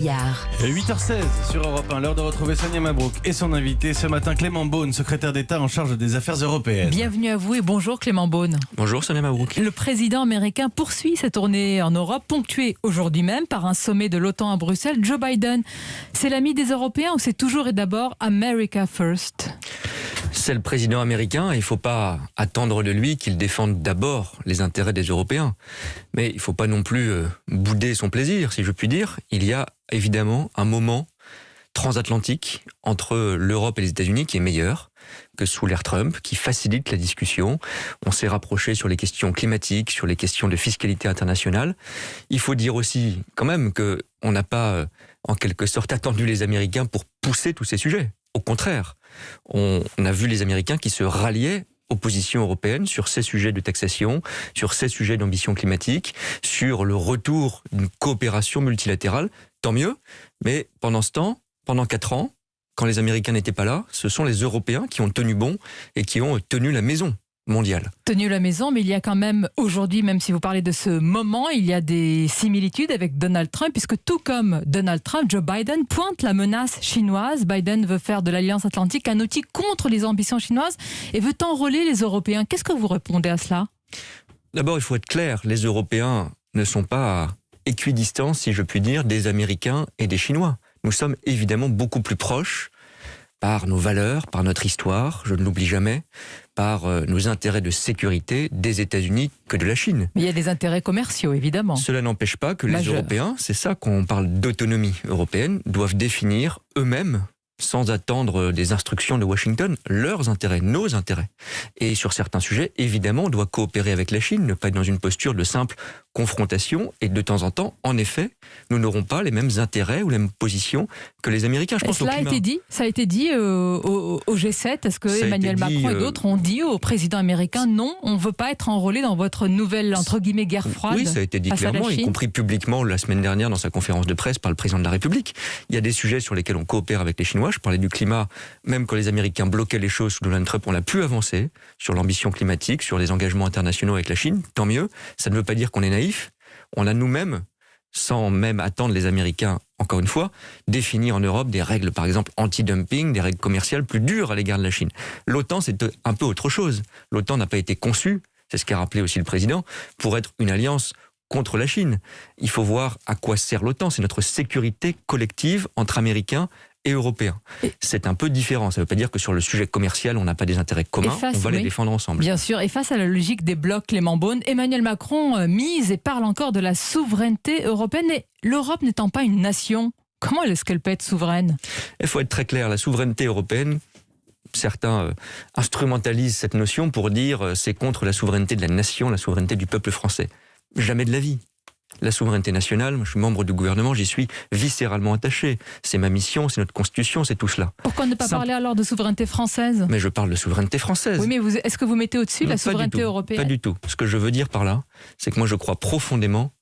Yard. 8h16 sur Europe 1, l'heure de retrouver Sonia Mabrouk et son invité ce matin, Clément Beaune, secrétaire d'État en charge des affaires européennes. Bienvenue à vous et bonjour Clément Beaune. Bonjour Sonia Mabrouk. Le président américain poursuit sa tournée en Europe, ponctuée aujourd'hui même par un sommet de l'OTAN à Bruxelles. Joe Biden, c'est l'ami des Européens ou c'est toujours et d'abord America First ? C'est le président américain et il ne faut pas attendre de lui qu'il défende d'abord les intérêts des Européens. Mais il ne faut pas non plus bouder son plaisir, si je puis dire. Il y a évidemment un moment transatlantique entre l'Europe et les États-Unis qui est meilleur que sous l'ère Trump, qui facilite la discussion. On s'est rapproché sur les questions climatiques, sur les questions de fiscalité internationale. Il faut dire aussi quand même qu'on n'a pas en quelque sorte attendu les Américains pour pousser tous ces sujets. Au contraire, on a vu les Américains qui se ralliaient aux positions européennes sur ces sujets de taxation, sur ces sujets d'ambition climatique, sur le retour d'une coopération multilatérale. Tant mieux, mais pendant ce temps, pendant 4 ans, quand les Américains n'étaient pas là, ce sont les Européens qui ont tenu bon et qui ont tenu la maison mondiale. Tenu la maison, mais il y a quand même aujourd'hui, même si vous parlez de ce moment, il y a des similitudes avec Donald Trump, puisque tout comme Donald Trump, Joe Biden pointe la menace chinoise. Biden veut faire de l'Alliance Atlantique un outil contre les ambitions chinoises et veut enrôler les Européens. Qu'est-ce que vous répondez à cela ? D'abord, il faut être clair, les Européens ne sont pas à équidistance, si je puis dire, des Américains et des Chinois. Nous sommes évidemment beaucoup plus proches par nos valeurs, par notre histoire, je ne l'oublie jamais, par nos intérêts de sécurité des États-Unis que de la Chine. Mais il y a des intérêts commerciaux, évidemment. Cela n'empêche pas que les Européens, c'est ça quand on parle d'autonomie européenne, doivent définir eux-mêmes, sans attendre des instructions de Washington, leurs intérêts, nos intérêts. Et sur certains sujets, évidemment, on doit coopérer avec la Chine, ne pas être dans une posture de simple confrontation. Et de temps en temps, en effet, nous n'aurons pas les mêmes intérêts ou les mêmes positions que les Américains. Je pense cela a été dit, ça a été dit au G7. Est-ce que Emmanuel Macron et d'autres ont dit au président américain non, on ne veut pas être enrôlé dans votre nouvelle, entre guillemets, guerre froide? Oui, ça a été dit clairement, y compris publiquement la semaine dernière dans sa conférence de presse par le président de la République. Il y a des sujets sur lesquels on coopère avec les Chinois. Je parlais du climat, même quand les Américains bloquaient les choses sous Donald Trump, on a pu avancer sur l'ambition climatique, sur les engagements internationaux avec la Chine, tant mieux. Ça ne veut pas dire qu'on est naïf. On a nous-mêmes, sans même attendre les Américains, encore une fois, définir en Europe des règles, par exemple, anti-dumping, des règles commerciales plus dures à l'égard de la Chine. L'OTAN, c'est un peu autre chose. L'OTAN n'a pas été conçue, c'est ce qu'a rappelé aussi le président, pour être une alliance contre la Chine. Il faut voir à quoi sert l'OTAN. C'est notre sécurité collective entre Américains et Européens. C'est un peu différent. Ça ne veut pas dire que sur le sujet commercial, on n'a pas des intérêts communs. On va les défendre ensemble. Bien sûr. Et face à la logique des blocs, Clément Beaune, Emmanuel Macron mise et parle encore de la souveraineté européenne. Et l'Europe n'étant pas une nation, comment est-ce qu'elle peut être souveraine ? Il faut être très clair. La souveraineté européenne, certains instrumentalisent cette notion pour dire c'est contre la souveraineté de la nation, la souveraineté du peuple français. Jamais de la vie. La souveraineté nationale, je suis membre du gouvernement, j'y suis viscéralement attaché. C'est ma mission, c'est notre constitution, c'est tout cela. Pourquoi ne pas parler alors de souveraineté française ? Mais je parle de souveraineté française. Oui, mais est-ce que vous mettez au-dessus la souveraineté européenne ? Pas du tout. Ce que je veux dire par là, c'est que moi je crois profondément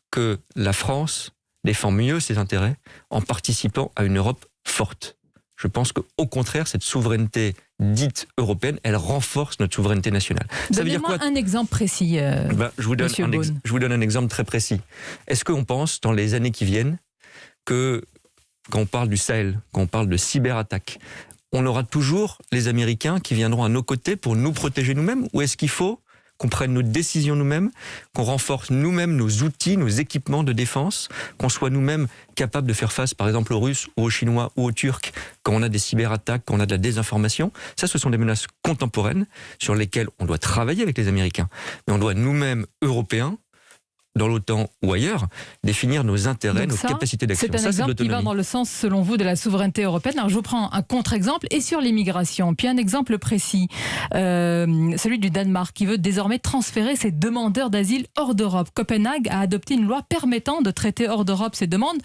que la France défend mieux ses intérêts en participant à une Europe forte. Je pense qu'au contraire, cette souveraineté dite européenne, elle renforce notre souveraineté nationale. Ça veut dire quoi ? Un exemple précis, je vous donne un exemple très précis. Est-ce qu'on pense, dans les années qui viennent, que quand on parle du Sahel, quand on parle de cyberattaques, on aura toujours les Américains qui viendront à nos côtés pour nous protéger nous-mêmes ? Ou est-ce qu'il faut qu'on prenne nos décisions nous-mêmes, qu'on renforce nous-mêmes nos outils, nos équipements de défense, qu'on soit nous-mêmes capables de faire face, par exemple, aux Russes, ou aux Chinois, ou aux Turcs, quand on a des cyberattaques, quand on a de la désinformation. Ça, ce sont des menaces contemporaines sur lesquelles on doit travailler avec les Américains. Mais on doit nous-mêmes, Européens, dans l'OTAN ou ailleurs, définir nos intérêts, nos capacités d'action. C'est un exemple qui va dans le sens, selon vous, de la souveraineté européenne. Alors, je vous prends un contre-exemple, et sur l'immigration. Puis un exemple précis, celui du Danemark, qui veut désormais transférer ses demandeurs d'asile hors d'Europe. Copenhague a adopté une loi permettant de traiter hors d'Europe ces demandes.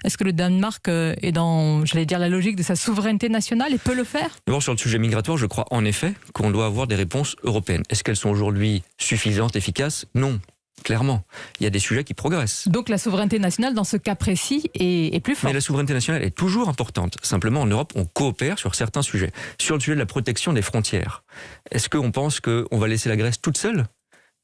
Est-ce que le Danemark est dans, j'allais dire, la logique de sa souveraineté nationale et peut le faire ? D'abord, sur le sujet migratoire, je crois en effet qu'on doit avoir des réponses européennes. Est-ce qu'elles sont aujourd'hui suffisantes, efficaces ? Non. Clairement, il y a des sujets qui progressent. Donc la souveraineté nationale, dans ce cas précis, est plus forte. Mais la souveraineté nationale est toujours importante. Simplement, en Europe, on coopère sur certains sujets. Sur le sujet de la protection des frontières, est-ce qu'on pense qu'on va laisser la Grèce toute seule,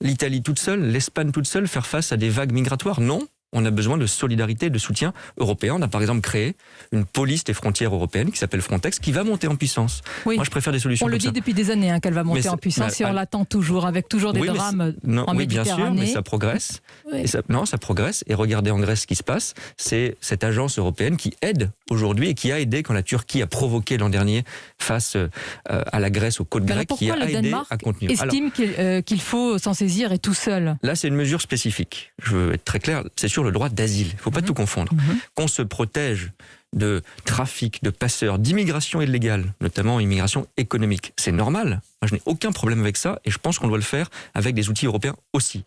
l'Italie toute seule, l'Espagne toute seule faire face à des vagues migratoires ? Non. on a besoin de solidarité et de soutien européen. On a par exemple créé une police des frontières européennes qui s'appelle Frontex, qui va monter en puissance. Oui. Moi, je préfère des solutions On comme le dit ça. depuis des années qu'elle va monter en puissance et on l'attend toujours, avec toujours des drames en Oui, bien Méditerranée. sûr, mais ça progresse. Oui. Ça progresse. Et regardez en Grèce ce qui se passe. C'est cette agence européenne qui aide aujourd'hui et qui a aidé quand la Turquie a provoqué l'an dernier face à la Grèce, aux côtes grecques, qui a aidé à contenir. Estime qu'il faut s'en saisir et tout seul. Là, c'est une mesure spécifique. Je veux être très clair. C'est sur le droit d'asile. Il ne faut pas tout confondre. Qu'on se protège de trafic, de passeurs, d'immigration illégale, notamment immigration économique. C'est normal. Moi, je n'ai aucun problème avec ça et je pense qu'on doit le faire avec des outils européens aussi.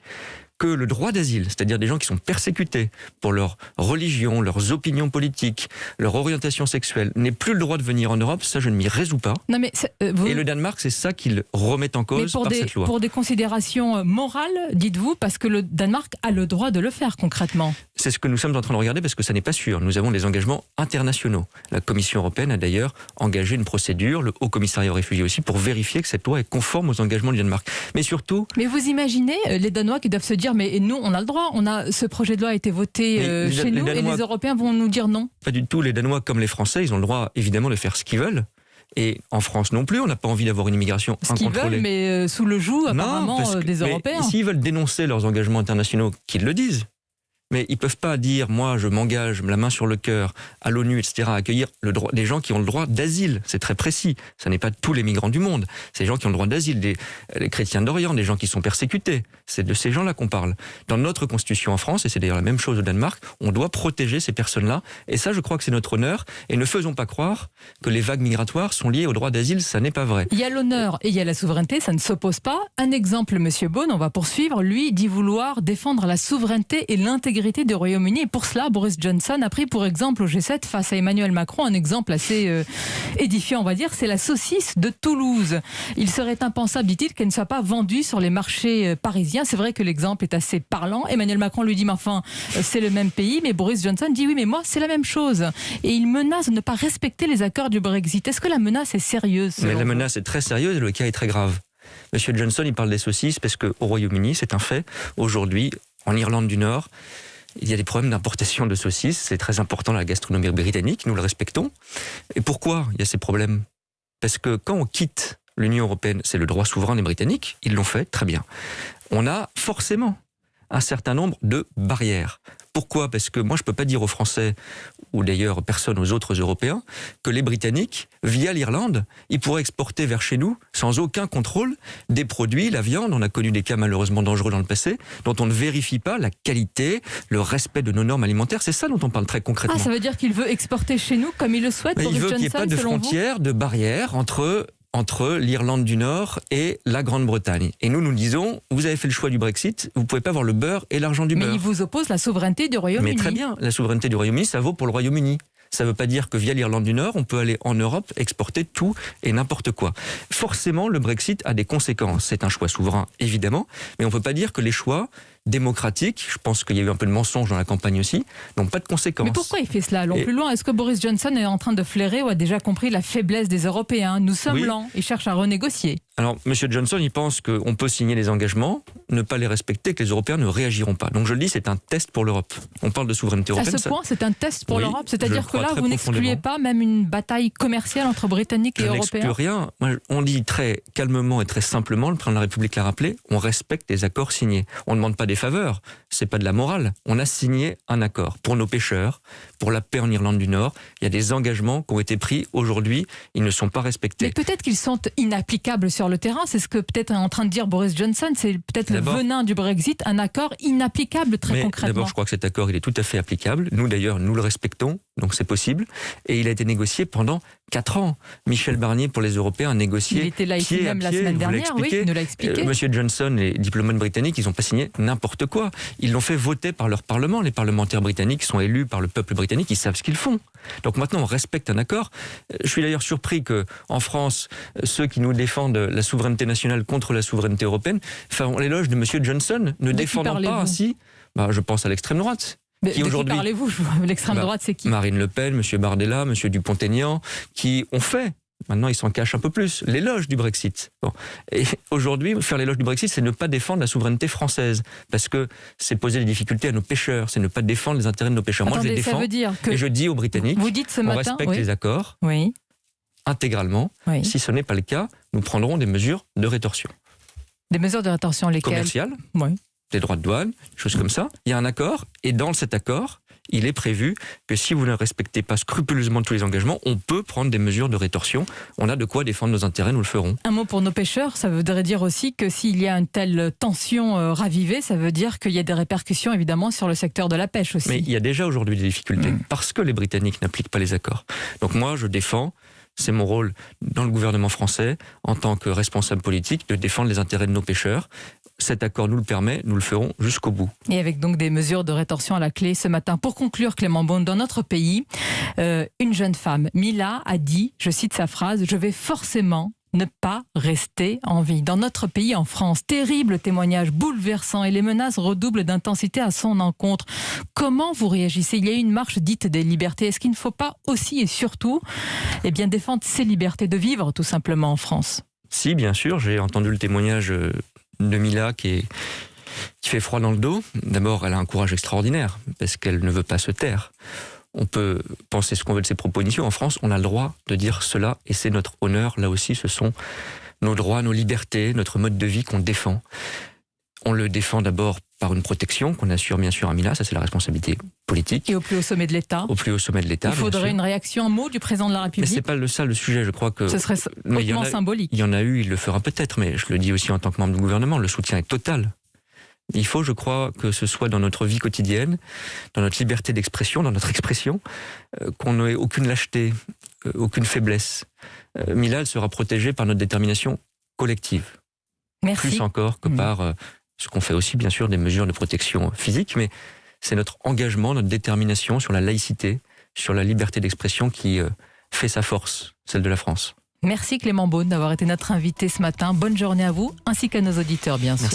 Que le droit d'asile, c'est-à-dire des gens qui sont persécutés pour leur religion, leurs opinions politiques, leur orientation sexuelle, n'aient plus le droit de venir en Europe, ça je ne m'y résous pas. Non, mais et le Danemark, c'est ça qu'il remet en cause par cette loi. Pour des considérations morales, dites-vous, parce que le Danemark a le droit de le faire concrètement. C'est ce que nous sommes en train de regarder parce que ça n'est pas sûr. Nous avons des engagements internationaux. La Commission européenne a d'ailleurs engagé une procédure, le Haut Commissariat aux réfugiés aussi, pour vérifier que cette loi est conforme aux engagements du Danemark. Mais surtout... Mais vous imaginez les Danois qui doivent se dire mais nous on a le droit, ce projet de loi a été voté chez nous et les Européens vont nous dire non. Pas du tout. Les Danois comme les Français, ils ont le droit évidemment de faire ce qu'ils veulent. Et en France non plus, on n'a pas envie d'avoir une immigration incontrôlée. Ce qu'ils veulent, mais sous le joug apparemment des Européens. S'ils veulent dénoncer leurs engagements internationaux, qu'ils le disent. Mais ils ne peuvent pas dire, moi je m'engage la main sur le cœur à l'ONU, etc., à accueillir des gens qui ont le droit d'asile. C'est très précis. Ce n'est pas tous les migrants du monde. C'est les gens qui ont le droit d'asile, les chrétiens d'Orient, des gens qui sont persécutés. C'est de ces gens-là qu'on parle. Dans notre constitution en France, et c'est d'ailleurs la même chose au Danemark, on doit protéger ces personnes-là. Et ça, je crois que c'est notre honneur. Et ne faisons pas croire que les vagues migratoires sont liées au droit d'asile. Ça n'est pas vrai. Il y a l'honneur et il y a la souveraineté, ça ne s'oppose pas. Un exemple, Monsieur Beaune, on va poursuivre. Lui dit vouloir défendre la souveraineté et l'intégrité du Royaume-Uni. Et pour cela, Boris Johnson a pris pour exemple au G7 face à Emmanuel Macron un exemple assez édifiant, on va dire, c'est la saucisse de Toulouse. Il serait impensable, dit-il, qu'elle ne soit pas vendue sur les marchés parisiens. C'est vrai que l'exemple est assez parlant. Emmanuel Macron lui dit, mais enfin, c'est le même pays. Mais Boris Johnson dit, oui, mais moi, c'est la même chose. Et il menace de ne pas respecter les accords du Brexit. Est-ce que la menace est sérieuse? Mais la menace est très sérieuse et le cas est très grave. Monsieur Johnson, il parle des saucisses parce qu'au Royaume-Uni, c'est un fait. Aujourd'hui, en Irlande du Nord, il y a des problèmes d'importation de saucisses. C'est très important dans la gastronomie britannique. Nous le respectons. Et pourquoi il y a ces problèmes? Parce que quand on quitte l'Union européenne, c'est le droit souverain des Britanniques. Ils l'ont fait, très bien. On a forcément un certain nombre de barrières. Pourquoi? Parce que moi, je ne peux pas dire aux Français, ou d'ailleurs personne aux autres Européens, que les Britanniques, via l'Irlande, ils pourraient exporter vers chez nous, sans aucun contrôle, des produits, la viande. On a connu des cas malheureusement dangereux dans le passé, dont on ne vérifie pas la qualité, le respect de nos normes alimentaires. C'est ça dont on parle très concrètement. Ah, ça veut dire qu'il veut exporter chez nous comme il le souhaite, Boris Johnson, il veut qu'il n'y ait pas de frontières, de barrières entre l'Irlande du Nord et la Grande-Bretagne. Et nous disons, vous avez fait le choix du Brexit, vous ne pouvez pas avoir le beurre et l'argent du beurre. Mais il vous oppose la souveraineté du Royaume-Uni. Mais très bien, la souveraineté du Royaume-Uni, ça vaut pour le Royaume-Uni. Ça ne veut pas dire que via l'Irlande du Nord, on peut aller en Europe exporter tout et n'importe quoi. Forcément, le Brexit a des conséquences. C'est un choix souverain, évidemment, mais on ne peut pas dire que les choix démocratiques, je pense qu'il y a eu un peu de mensonge dans la campagne aussi, n'ont pas de conséquences. Mais pourquoi il fait cela? Allons plus loin. Est-ce que Boris Johnson est en train de flairer ou a déjà compris la faiblesse des Européens? Nous sommes lents. Il cherche à renégocier. Alors, M. Johnson, il pense qu'on peut signer des engagements, ne pas les respecter, que les Européens ne réagiront pas. Donc je le dis, c'est un test pour l'Europe. On parle de souveraineté européenne. À ce point, c'est un test pour l'Europe? C'est-à-dire que là, vous n'excluez pas même une bataille commerciale entre Britanniques et Européens? Je n'exclus rien. On dit très calmement et très simplement, le président de la République l'a rappelé, on respecte les accords signés. On ne demande pas des faveurs, c'est pas de la morale. On a signé un accord pour nos pêcheurs, pour la paix en Irlande du Nord. Il y a des engagements qui ont été pris. Aujourd'hui, ils ne sont pas respectés. Mais peut-être qu'ils sont inapplicables sur le terrain. C'est ce que peut-être est en train de dire Boris Johnson. C'est peut-être le venin du Brexit, un accord inapplicable très concrètement. D'abord, je crois que cet accord, il est tout à fait applicable. Nous, d'ailleurs, nous le respectons, donc c'est possible. Et il a été négocié pendant 4 ans. Michel Barnier, pour les Européens, a négocié. Il était là ici même la semaine dernière, oui, il nous l'a expliqué. Monsieur Johnson, les diplomates britanniques, ils n'ont pas signé n'importe quoi. Ils l'ont fait voter par leur Parlement. Les parlementaires britanniques sont élus par le peuple britannique, ils savent ce qu'ils font. Donc maintenant, on respecte un accord. Je suis d'ailleurs surpris qu'en France, ceux qui nous défendent la souveraineté nationale contre la souveraineté européenne, font l'éloge de Monsieur Johnson, ne défendant pas ainsi, je pense à l'extrême droite. De qui parlez-vous? L'extrême droite, c'est qui? Marine Le Pen, M. Bardella, M. Dupont-Aignan, qui ont fait Maintenant, ils s'en cachent un peu plus. L'éloge du Brexit. Bon. Et aujourd'hui, faire l'éloge du Brexit, c'est ne pas défendre la souveraineté française. Parce que c'est poser des difficultés à nos pêcheurs. C'est ne pas défendre les intérêts de nos pêcheurs. Attendez, moi, je les ça défends. veut dire que Et je dis aux Britanniques, vous dites ce on matin, respecte les accords oui, intégralement. oui. Si ce n'est pas le cas, nous prendrons des mesures de rétorsion. Des mesures de rétorsion, lesquelles? Commerciales, Oui. des droits de douane, des choses comme ça. Il y a un accord, et dans cet accord, il est prévu que si vous ne respectez pas scrupuleusement tous les engagements, on peut prendre des mesures de rétorsion. On a de quoi défendre nos intérêts, nous le ferons. Un mot pour nos pêcheurs, ça voudrait dire aussi que s'il y a une telle tension ravivée, ça veut dire qu'il y a des répercussions évidemment sur le secteur de la pêche aussi. Mais il y a déjà aujourd'hui des difficultés, parce que les Britanniques n'appliquent pas les accords. Donc moi, je défends, c'est mon rôle dans le gouvernement français, en tant que responsable politique, de défendre les intérêts de nos pêcheurs. Cet accord nous le permet, nous le ferons jusqu'au bout. Et avec donc des mesures de rétorsion à la clé ce matin. Pour conclure, Clément Beaune, dans notre pays, une jeune femme, Mila, a dit, je cite sa phrase, « Je vais forcément ne pas rester en vie ». Dans notre pays, en France, terrible témoignage bouleversant et les menaces redoublent d'intensité à son encontre. Comment vous réagissez? Il y a eu une marche dite des libertés. Est-ce qu'il ne faut pas aussi et surtout défendre ces libertés de vivre tout simplement en France? Si, bien sûr, j'ai entendu le témoignage de Mila qui fait froid dans le dos. D'abord, elle a un courage extraordinaire parce qu'elle ne veut pas se taire. On peut penser ce qu'on veut de ses propositions. En France, on a le droit de dire cela et c'est notre honneur. Là aussi, ce sont nos droits, nos libertés, notre mode de vie qu'on défend. On le défend d'abord par une protection qu'on assure bien sûr à Mila, ça c'est la responsabilité politique. Et au plus haut sommet de l'État. Au plus haut sommet de l'État. Il faudrait une réaction, un mot du président de la République. Mais c'est pas ça le sujet, je crois que... Ce serait hautement symbolique. Il y en a eu, il le fera peut-être, mais je le dis aussi en tant que membre du gouvernement, le soutien est total. Il faut, je crois, que ce soit dans notre vie quotidienne, dans notre liberté d'expression, dans notre expression, qu'on n'ait aucune lâcheté, aucune faiblesse. Mila, elle sera protégée par notre détermination collective. Merci. Plus encore que par ce qu'on fait aussi, bien sûr, des mesures de protection physique, mais c'est notre engagement, notre détermination sur la laïcité, sur la liberté d'expression qui fait sa force, celle de la France. Merci Clément Beaune d'avoir été notre invité ce matin. Bonne journée à vous, ainsi qu'à nos auditeurs, bien sûr. Merci.